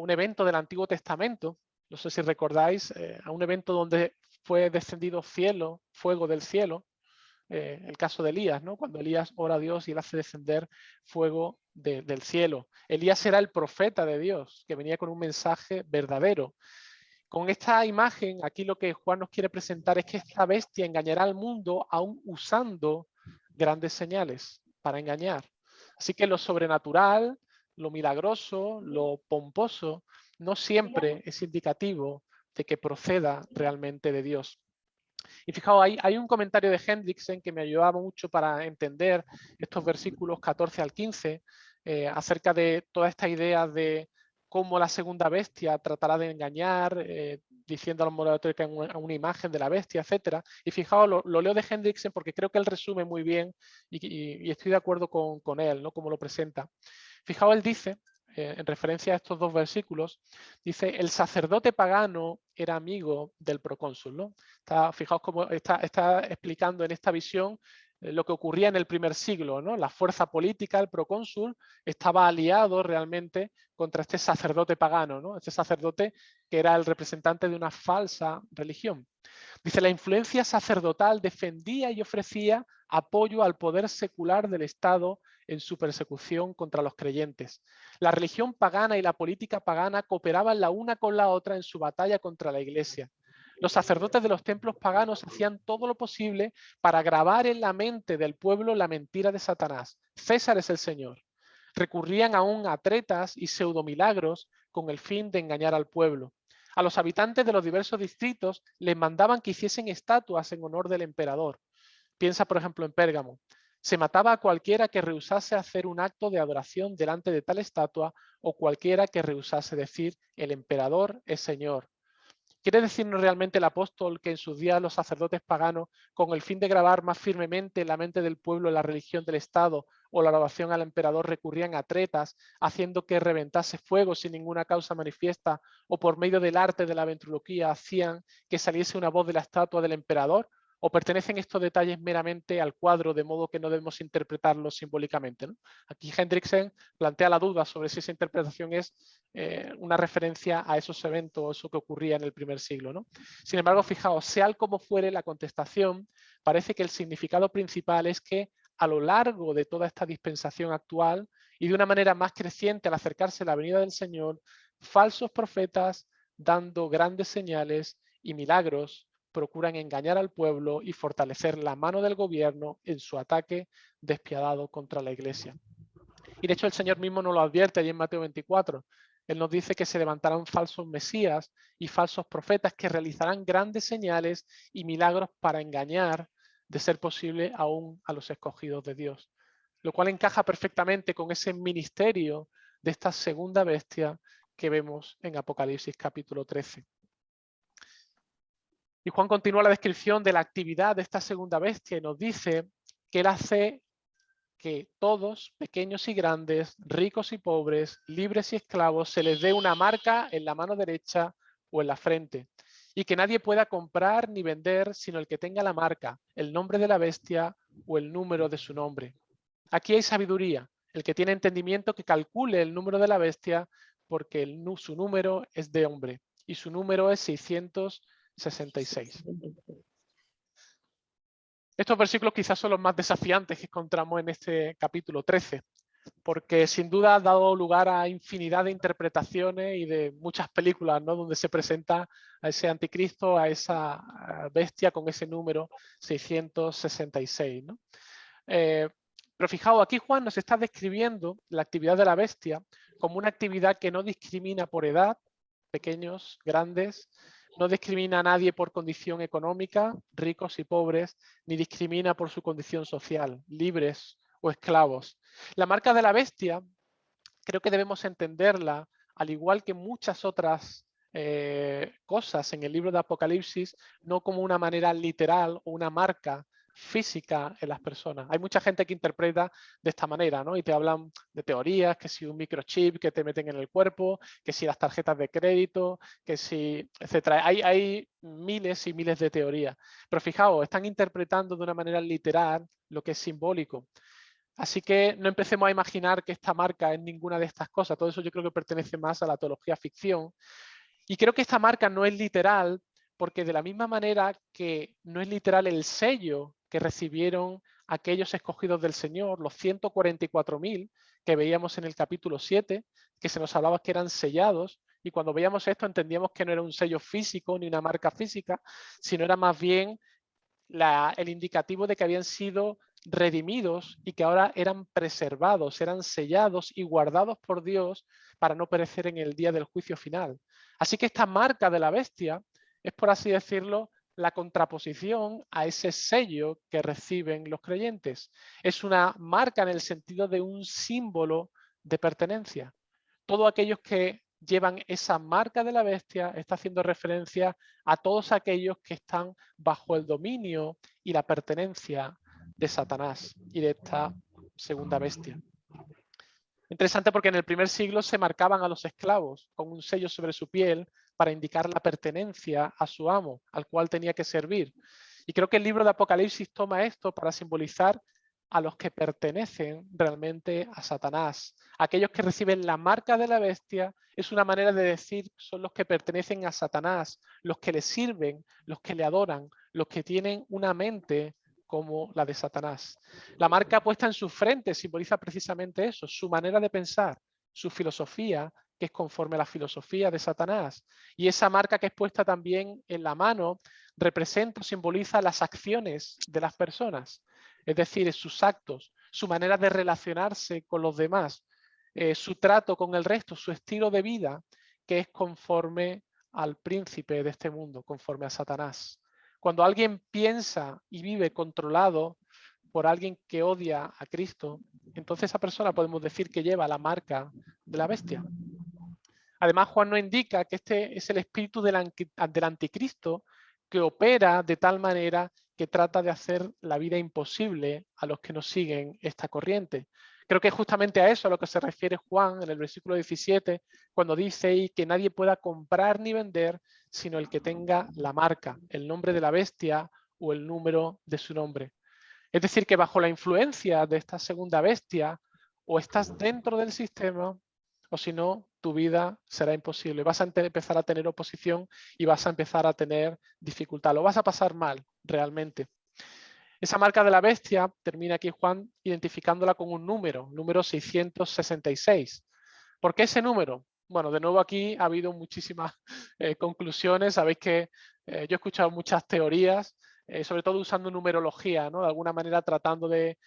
evento del Antiguo Testamento, no sé si recordáis, a un evento donde fue descendido fuego del cielo, el caso de Elías, ¿no? Cuando Elías ora a Dios y él hace descender fuego del cielo. Elías era el profeta de Dios, que venía con un mensaje verdadero. Con esta imagen, aquí lo que Juan nos quiere presentar es que esta bestia engañará al mundo aún usando grandes señales para engañar. Así que lo sobrenatural, lo milagroso, lo pomposo, no siempre es indicativo de que proceda realmente de Dios. Y fijaos, hay un comentario de Hendrickson que me ayudaba mucho para entender estos versículos 14 al 15, acerca de toda esta idea de cómo la segunda bestia tratará de engañar, diciendo a los moradores que hagan una imagen de la bestia, etc. Y fijaos, lo leo de Hendrickson porque creo que él resume muy bien y estoy de acuerdo con él, ¿no? Como lo presenta. Fijaos, él dice, en referencia a estos 2 versículos, dice, el sacerdote pagano era amigo del procónsul, ¿no? Fijaos cómo está explicando en esta visión lo que ocurría en el primer siglo, ¿no? La fuerza política, el procónsul, estaba aliado realmente contra este sacerdote pagano, ¿no? Este sacerdote que era el representante de una falsa religión. Dice, la influencia sacerdotal defendía y ofrecía apoyo al poder secular del Estado en su persecución contra los creyentes. La religión pagana y la política pagana cooperaban la una con la otra en su batalla contra la Iglesia. Los sacerdotes de los templos paganos hacían todo lo posible para grabar en la mente del pueblo la mentira de Satanás. César es el Señor. Recurrían aún a tretas y pseudomilagros con el fin de engañar al pueblo. A los habitantes de los diversos distritos les mandaban que hiciesen estatuas en honor del emperador. Piensa, por ejemplo, en Pérgamo. Se mataba a cualquiera que rehusase hacer un acto de adoración delante de tal estatua o cualquiera que rehusase decir el emperador es Señor. ¿Quiere decirnos realmente el apóstol que en sus días los sacerdotes paganos, con el fin de grabar más firmemente en la mente del pueblo la religión del Estado o la adoración al emperador, recurrían a tretas, haciendo que reventase fuego sin ninguna causa manifiesta, o por medio del arte de la ventriloquía hacían que saliese una voz de la estatua del emperador? ¿O pertenecen estos detalles meramente al cuadro, de modo que no debemos interpretarlos simbólicamente, ¿no? Aquí Hendriksen plantea la duda sobre si esa interpretación es una referencia a esos eventos, eso que ocurría en el primer siglo, ¿no? Sin embargo, fijaos, sea como fuere la contestación, parece que el significado principal es que a lo largo de toda esta dispensación actual y de una manera más creciente al acercarse a la venida del Señor, falsos profetas, dando grandes señales y milagros, procuran engañar al pueblo y fortalecer la mano del gobierno en su ataque despiadado contra la Iglesia. Y de hecho el Señor mismo nos lo advierte allí en Mateo 24. Él nos dice que se levantarán falsos mesías y falsos profetas que realizarán grandes señales y milagros para engañar, de ser posible, aún a los escogidos de Dios. Lo cual encaja perfectamente con ese ministerio de esta segunda bestia que vemos en Apocalipsis capítulo 13. Y Juan continúa la descripción de la actividad de esta segunda bestia y nos dice que él hace que todos, pequeños y grandes, ricos y pobres, libres y esclavos, se les dé una marca en la mano derecha o en la frente, y que nadie pueda comprar ni vender sino el que tenga la marca, el nombre de la bestia o el número de su nombre. Aquí hay sabiduría. El que tiene entendimiento que calcule el número de la bestia, porque su número es de hombre y su número es 666. Estos versículos quizás son los más desafiantes que encontramos en este capítulo 13, porque sin duda ha dado lugar a infinidad de interpretaciones y de muchas películas, ¿no?, donde se presenta a ese anticristo, a esa bestia con ese número 666, ¿no? Pero fijaos, aquí Juan nos está describiendo la actividad de la bestia como una actividad que no discrimina por edad, pequeños, grandes, no discrimina a nadie por condición económica, ricos y pobres, ni discrimina por su condición social, libres o esclavos. La marca de la bestia, creo que debemos entenderla, al igual que muchas otras cosas en el libro de Apocalipsis, no como una manera literal o una marca física en las personas. Hay mucha gente que interpreta de esta manera, ¿no? Y te hablan de teorías, que si un microchip que te meten en el cuerpo, que si las tarjetas de crédito, que si, etcétera. Hay miles y miles de teorías. Pero fijaos, están interpretando de una manera literal lo que es simbólico. Así que no empecemos a imaginar que esta marca es ninguna de estas cosas. Todo eso yo creo que pertenece más a la teología ficción. Y creo que esta marca no es literal porque de la misma manera que no es literal el sello que recibieron aquellos escogidos del Señor, los 144.000 que veíamos en el capítulo 7, que se nos hablaba que eran sellados, y cuando veíamos esto entendíamos que no era un sello físico ni una marca física, sino era más bien el indicativo de que habían sido redimidos y que ahora eran preservados, eran sellados y guardados por Dios para no perecer en el día del juicio final. Así que esta marca de la bestia es, por así decirlo, la contraposición a ese sello que reciben los creyentes. Es una marca en el sentido de un símbolo de pertenencia. Todos aquellos que llevan esa marca de la bestia está haciendo referencia a todos aquellos que están bajo el dominio y la pertenencia de Satanás y de esta segunda bestia. Interesante porque en el primer siglo se marcaban a los esclavos con un sello sobre su piel para indicar la pertenencia a su amo, al cual tenía que servir. Y creo que el libro de Apocalipsis toma esto para simbolizar a los que pertenecen realmente a Satanás. Aquellos que reciben la marca de la bestia es una manera de decir son los que pertenecen a Satanás, los que le sirven, los que le adoran, los que tienen una mente como la de Satanás. La marca puesta en su frente simboliza precisamente eso, su manera de pensar, su filosofía, que es conforme a la filosofía de Satanás. Y esa marca que es puesta también en la mano representa o simboliza las acciones de las personas, es decir, sus actos, su manera de relacionarse con los demás, su trato con el resto, su estilo de vida, que es conforme al príncipe de este mundo, conforme a Satanás. Cuando alguien piensa y vive controlado por alguien que odia a Cristo, entonces esa persona podemos decir que lleva la marca de la bestia. Además, Juan nos indica que este es el espíritu del anticristo que opera de tal manera que trata de hacer la vida imposible a los que nos siguen esta corriente. Creo que es justamente a eso a lo que se refiere Juan en el versículo 17, cuando dice y que nadie pueda comprar ni vender, sino el que tenga la marca, el nombre de la bestia o el número de su nombre. Es decir, que bajo la influencia de esta segunda bestia, o estás dentro del sistema, o si no, tu vida será imposible. Vas a empezar a tener oposición y vas a empezar a tener dificultad. Lo vas a pasar mal, realmente. Esa marca de la bestia termina aquí Juan identificándola con un número 666. ¿Por qué ese número? Bueno, de nuevo aquí ha habido muchísimas conclusiones. Sabéis que yo he escuchado muchas teorías, sobre todo usando numerología, ¿no? De alguna manera tratando de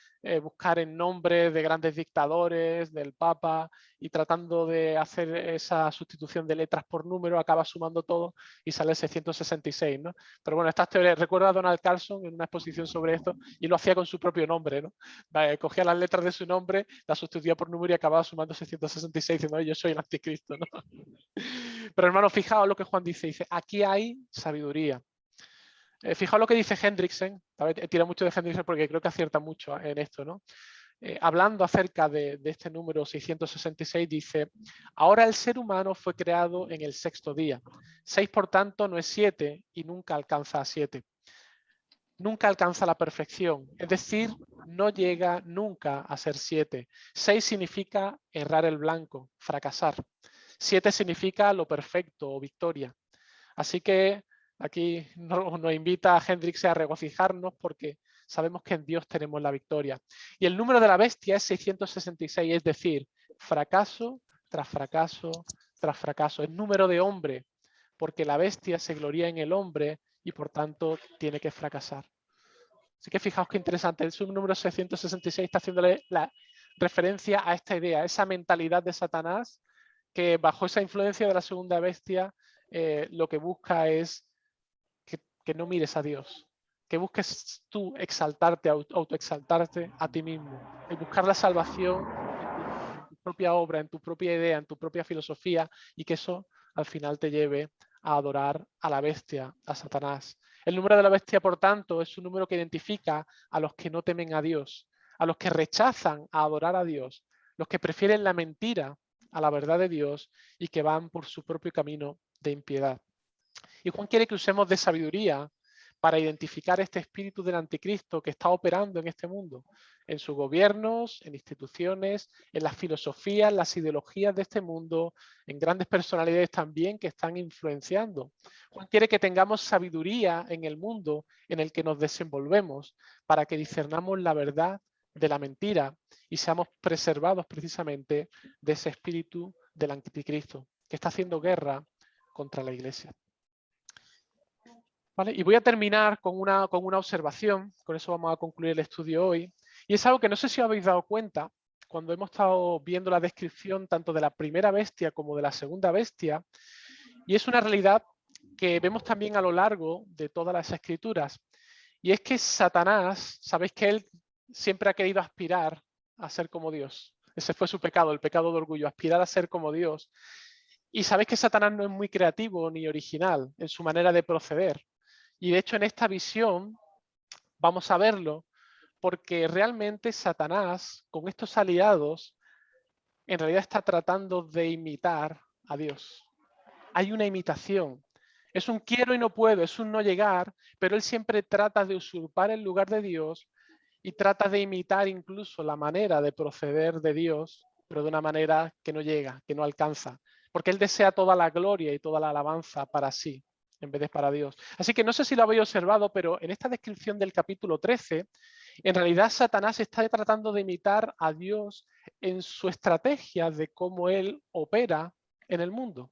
buscar en nombres de grandes dictadores, del Papa, y tratando de hacer esa sustitución de letras por número, acaba sumando todo y sale el 666, ¿no? Pero bueno, estas teorías, recuerdo a Donald Carson en una exposición sobre esto, y lo hacía con su propio nombre, ¿no? Cogía las letras de su nombre, las sustituía por número y acababa sumando 666, diciendo, yo soy el anticristo, ¿no? Pero hermano, fijaos lo que Juan dice, aquí hay sabiduría. Fijaos lo que dice Hendriksen, tira mucho de Hendriksen porque creo que acierta mucho en esto, ¿no? Hablando acerca de este número 666, dice, ahora el ser humano fue creado en el sexto día. 6, por tanto, no es 7 y nunca alcanza a 7. Nunca alcanza la perfección, es decir, no llega nunca a ser 7. 6 significa errar el blanco, fracasar. 7 significa lo perfecto o victoria. Así que aquí nos invita a Hendrikse a regocijarnos porque sabemos que en Dios tenemos la victoria. Y el número de la bestia es 666, es decir, fracaso tras fracaso tras fracaso. Es número de hombre, porque la bestia se gloria en el hombre y por tanto tiene que fracasar. Así que fijaos qué interesante, el subnúmero 666 está haciéndole la referencia a esta idea, esa mentalidad de Satanás que bajo esa influencia de la segunda bestia lo que busca es que no mires a Dios, que busques tú exaltarte, autoexaltarte a ti mismo, el buscar la salvación en tu propia obra, en tu propia idea, en tu propia filosofía y que eso al final te lleve a adorar a la bestia, a Satanás. El número de la bestia, por tanto, es un número que identifica a los que no temen a Dios, a los que rechazan a adorar a Dios, los que prefieren la mentira a la verdad de Dios y que van por su propio camino de impiedad. Y Juan quiere que usemos de sabiduría para identificar este espíritu del anticristo que está operando en este mundo, en sus gobiernos, en instituciones, en las filosofías, las ideologías de este mundo, en grandes personalidades también que están influenciando. Juan quiere que tengamos sabiduría en el mundo en el que nos desenvolvemos para que discernamos la verdad de la mentira y seamos preservados precisamente de ese espíritu del anticristo que está haciendo guerra contra la Iglesia. ¿Vale? Y voy a terminar con una observación, con eso vamos a concluir el estudio hoy, y es algo que no sé si os habéis dado cuenta cuando hemos estado viendo la descripción tanto de la primera bestia como de la segunda bestia, y es una realidad que vemos también a lo largo de todas las escrituras, y es que Satanás, sabéis que él siempre ha querido aspirar a ser como Dios. Ese fue su pecado, el pecado de orgullo, aspirar a ser como Dios. Y sabéis que Satanás no es muy creativo ni original en su manera de proceder. Y de hecho en esta visión vamos a verlo porque realmente Satanás con estos aliados en realidad está tratando de imitar a Dios. Hay una imitación. Es un quiero y no puedo, es un no llegar, pero él siempre trata de usurpar el lugar de Dios y trata de imitar incluso la manera de proceder de Dios, pero de una manera que no llega, que no alcanza, porque él desea toda la gloria y toda la alabanza para sí en vez de para Dios. Así que no sé si lo habéis observado, pero en esta descripción del capítulo 13, en realidad Satanás está tratando de imitar a Dios en su estrategia de cómo él opera en el mundo.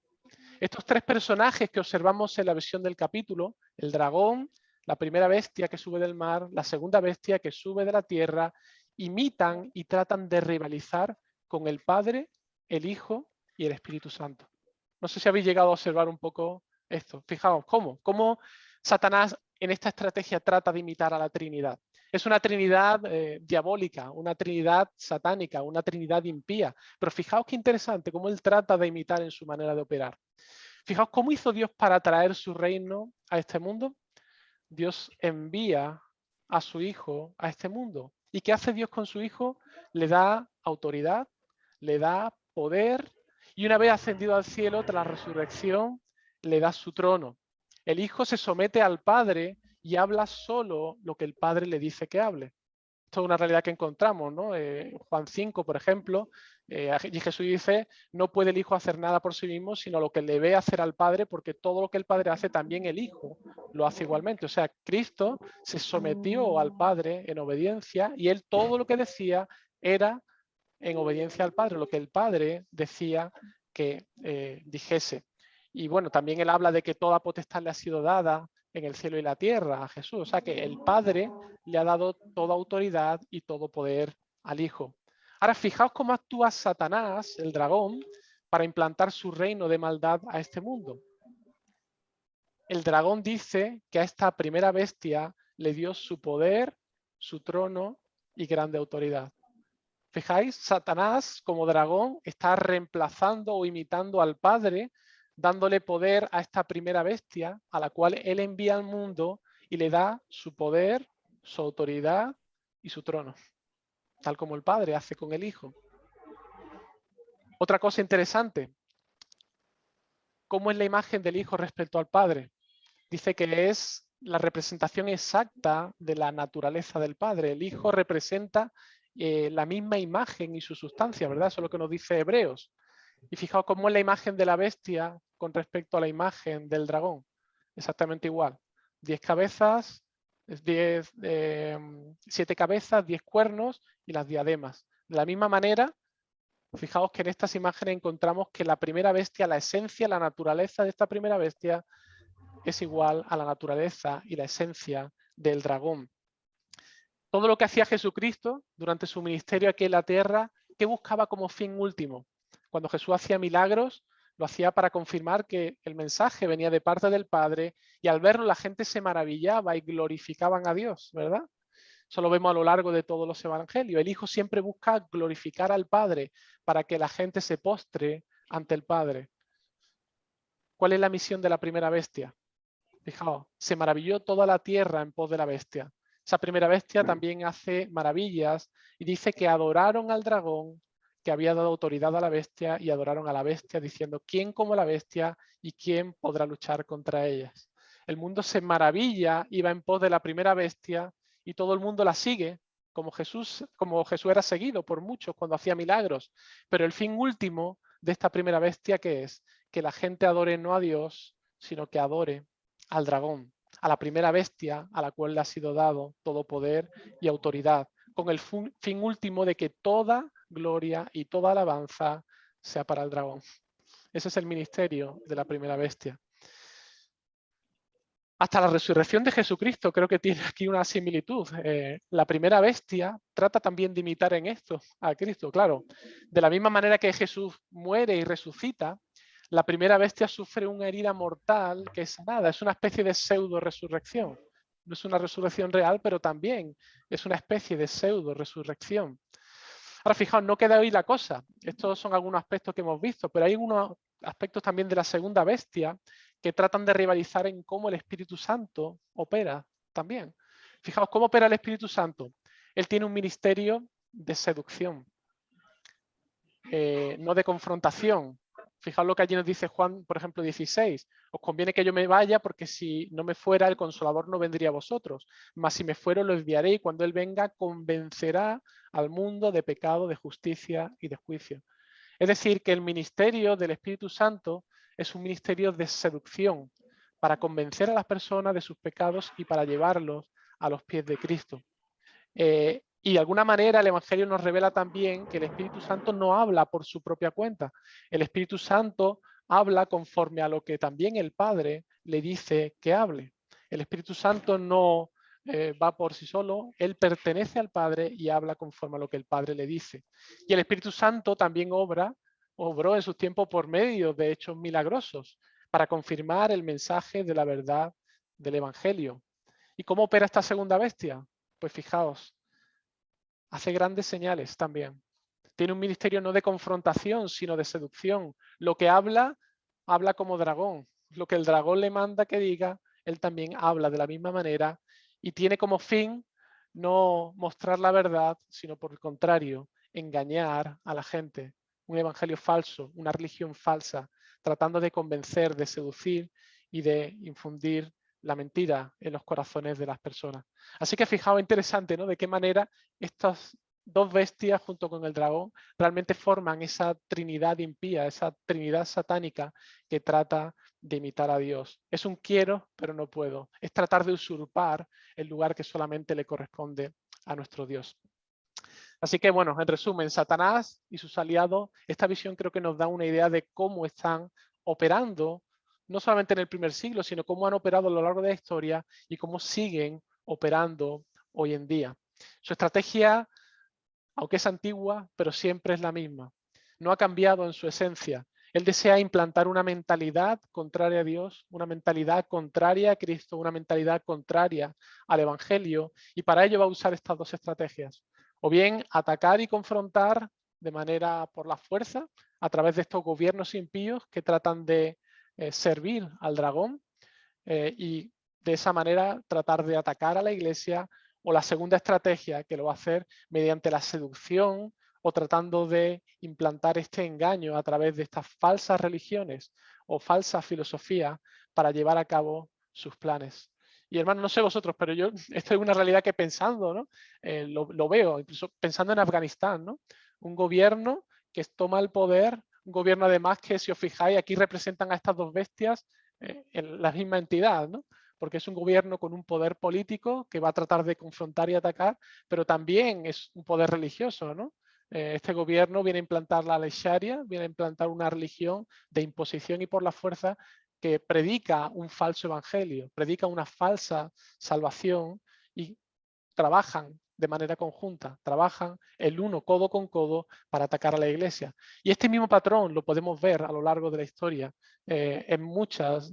Estos tres personajes que observamos en la visión del capítulo, el dragón, la primera bestia que sube del mar, la segunda bestia que sube de la tierra, imitan y tratan de rivalizar con el Padre, el Hijo y el Espíritu Santo. No sé si habéis llegado a observar un poco esto. Fijaos, ¿cómo Satanás en esta estrategia trata de imitar a la Trinidad? Es una trinidad diabólica, una trinidad satánica, una trinidad impía. Pero fijaos qué interesante cómo él trata de imitar en su manera de operar. Fijaos cómo hizo Dios para traer su reino a este mundo. Dios envía a su Hijo a este mundo. ¿Y qué hace Dios con su Hijo? Le da autoridad, le da poder y una vez ascendido al cielo tras la resurrección, le da su trono. El Hijo se somete al Padre y habla solo lo que el Padre le dice que hable. Esto es una realidad que encontramos, ¿no? Juan 5, por ejemplo, y Jesús dice, no puede el Hijo hacer nada por sí mismo, sino lo que le ve hacer al Padre, porque todo lo que el Padre hace, también el Hijo lo hace igualmente. O sea, Cristo se sometió al Padre en obediencia y él todo lo que decía era en obediencia al Padre, lo que el Padre decía que dijese. Y bueno, también él habla de que toda potestad le ha sido dada en el cielo y la tierra a Jesús. O sea que el Padre le ha dado toda autoridad y todo poder al Hijo. Ahora, fijaos cómo actúa Satanás, el dragón, para implantar su reino de maldad a este mundo. El dragón dice que a esta primera bestia le dio su poder, su trono y grande autoridad. Fijáis, Satanás como dragón está reemplazando o imitando al Padre, dándole poder a esta primera bestia a la cual él envía al mundo y le da su poder, su autoridad y su trono, tal como el Padre hace con el Hijo. Otra cosa interesante, ¿cómo es la imagen del Hijo respecto al Padre? Dice que es la representación exacta de la naturaleza del Padre. El Hijo representa la misma imagen y su sustancia, ¿verdad? Eso es lo que nos dice Hebreos. Y fijaos cómo es la imagen de la bestia con respecto a la imagen del dragón. Exactamente igual. 10 cabezas, 7 cabezas, 10 cuernos y las diademas. De la misma manera, fijaos que en estas imágenes encontramos que la primera bestia, la esencia, la naturaleza de esta primera bestia es igual a la naturaleza y la esencia del dragón. Todo lo que hacía Jesucristo durante su ministerio aquí en la tierra, ¿qué buscaba como fin último? Cuando Jesús hacía milagros, lo hacía para confirmar que el mensaje venía de parte del Padre y al verlo la gente se maravillaba y glorificaban a Dios, ¿verdad? Eso lo vemos a lo largo de todos los evangelios. El Hijo siempre busca glorificar al Padre para que la gente se postre ante el Padre. ¿Cuál es la misión de la primera bestia? Fijaos, se maravilló toda la tierra en pos de la bestia. Esa primera bestia también hace maravillas y dice que adoraron al dragón que había dado autoridad a la bestia y adoraron a la bestia diciendo, ¿quién como la bestia y quién podrá luchar contra ellas? El mundo se maravilla y va en pos de la primera bestia y todo el mundo la sigue, como Jesús era seguido por muchos cuando hacía milagros. Pero el fin último de esta primera bestia, ¿qué es? Que la gente adore no a Dios, sino que adore al dragón, a la primera bestia a la cual le ha sido dado todo poder y autoridad, con el fin último de que toda gloria y toda alabanza sea para el dragón. Ese es el ministerio de la primera bestia. Hasta la resurrección de Jesucristo creo que tiene aquí una similitud. La primera bestia trata también de imitar en esto a Cristo, claro. De la misma manera que Jesús muere y resucita, la primera bestia sufre una herida mortal que es sanada, es una especie de pseudo-resurrección. No es una resurrección real, pero también es una especie de pseudo-resurrección. Ahora, fijaos, no queda ahí la cosa. Estos son algunos aspectos que hemos visto, pero hay unos aspectos también de la segunda bestia que tratan de rivalizar en cómo el Espíritu Santo opera también. Fijaos, ¿cómo opera el Espíritu Santo? Él tiene un ministerio de seducción, no de confrontación. Fijaos lo que allí nos dice Juan, por ejemplo, 16. Os conviene que yo me vaya porque si no me fuera, el Consolador no vendría a vosotros. Mas si me fuero, lo enviaré y cuando Él venga, convencerá al mundo de pecado, de justicia y de juicio. Es decir, que el ministerio del Espíritu Santo es un ministerio de seducción para convencer a las personas de sus pecados y para llevarlos a los pies de Cristo. Y de alguna manera el Evangelio nos revela también que el Espíritu Santo no habla por su propia cuenta. El Espíritu Santo habla conforme a lo que también el Padre le dice que hable. El Espíritu Santo no va por sí solo, él pertenece al Padre y habla conforme a lo que el Padre le dice. Y el Espíritu Santo también obró en sus tiempos por medio de hechos milagrosos para confirmar el mensaje de la verdad del Evangelio. ¿Y cómo opera esta segunda bestia? Pues fijaos, hace grandes señales también. Tiene un ministerio no de confrontación, sino de seducción. Lo que habla, habla como dragón. Lo que el dragón le manda que diga, él también habla de la misma manera y tiene como fin no mostrar la verdad, sino por el contrario, engañar a la gente. Un evangelio falso, una religión falsa, tratando de convencer, de seducir y de infundir la mentira en los corazones de las personas. Así que fijaos, interesante, ¿no? De qué manera estas dos bestias junto con el dragón realmente forman esa trinidad impía, esa trinidad satánica que trata de imitar a Dios. Es un quiero, pero no puedo. Es tratar de usurpar el lugar que solamente le corresponde a nuestro Dios. Así que, bueno, en resumen, Satanás y sus aliados, esta visión creo que nos da una idea de cómo están operando, no solamente en el primer siglo, sino cómo han operado a lo largo de la historia y cómo siguen operando hoy en día. Su estrategia, aunque es antigua, pero siempre es la misma. No ha cambiado en su esencia. Él desea implantar una mentalidad contraria a Dios, una mentalidad contraria a Cristo, una mentalidad contraria al Evangelio, y para ello va a usar estas dos estrategias. O bien atacar y confrontar de manera por la fuerza, a través de estos gobiernos impíos que tratan de servir al dragón y de esa manera tratar de atacar a la iglesia, o la segunda estrategia que lo va a hacer mediante la seducción o tratando de implantar este engaño a través de estas falsas religiones o falsas filosofías para llevar a cabo sus planes. Y hermano, no sé vosotros, pero yo esto es una realidad que pensando, ¿no? Lo veo, incluso pensando en Afganistán, ¿no? Un gobierno que toma el poder, un gobierno además que, si os fijáis, aquí representan a estas dos bestias en la misma entidad, ¿no? Porque es un gobierno con un poder político que va a tratar de confrontar y atacar, pero también es un poder religioso, ¿no? Este gobierno viene a implantar la ley Sharia, viene a implantar una religión de imposición y por la fuerza que predica un falso evangelio, predica una falsa salvación y trabajan de manera conjunta, trabajan el uno codo con codo para atacar a la iglesia. Y este mismo patrón lo podemos ver a lo largo de la historia en muchos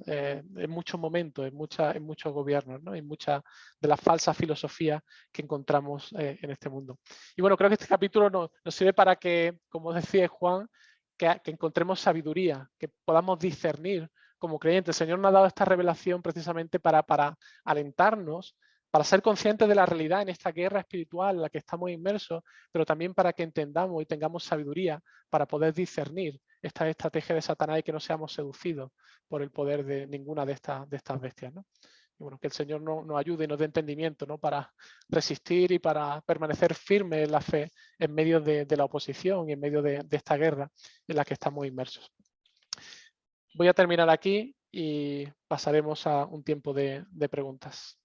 momentos, en muchos gobiernos, ¿no? En muchas de las falsas filosofías que encontramos en este mundo. Y bueno, creo que este capítulo nos sirve para que, como decía Juan, que encontremos sabiduría, que podamos discernir como creyentes. El Señor nos ha dado esta revelación precisamente para alentarnos, para ser conscientes de la realidad en esta guerra espiritual en la que estamos inmersos, pero también para que entendamos y tengamos sabiduría para poder discernir esta estrategia de Satanás y que no seamos seducidos por el poder de ninguna de estas bestias, ¿no? Y bueno, que el Señor nos ayude y nos dé entendimiento, ¿no? Para resistir y para permanecer firmes en la fe en medio de la oposición y en medio de esta guerra en la que estamos inmersos. Voy a terminar aquí y pasaremos a un tiempo de preguntas.